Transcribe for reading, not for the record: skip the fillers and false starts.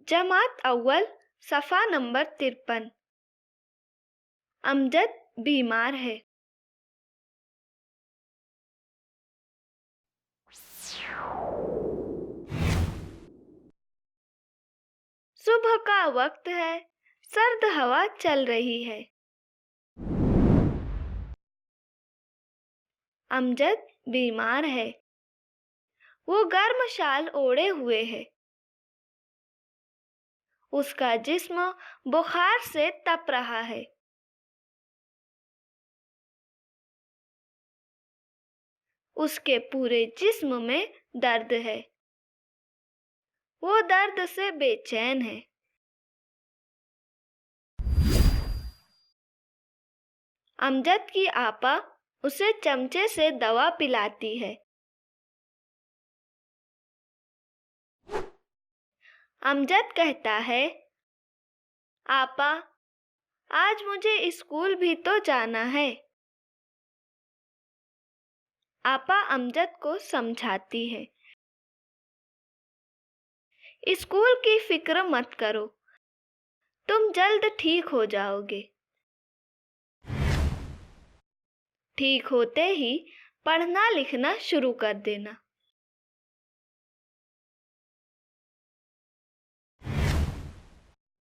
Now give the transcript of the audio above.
जमात अव्वल सफ़ा नंबर 53। अमजद बीमार है। सुबह का वक्त है, सर्द हवा चल रही है। अमजद बीमार है। वो गर्म शाल ओढ़े हुए है। उसका जिस्म बुखार से तप रहा है। उसके पूरे जिस्म में दर्द है। वो दर्द से बेचैन है। अमजद की आपा उसे चमचे से दवा पिलाती है। अमजद कहता है, आपा, आज मुझे स्कूल भी तो जाना है। आपा अमजद को समझाती है, स्कूल की फिक्र मत करो, तुम जल्द ठीक हो जाओगे। ठीक होते ही पढ़ना लिखना शुरू कर देना।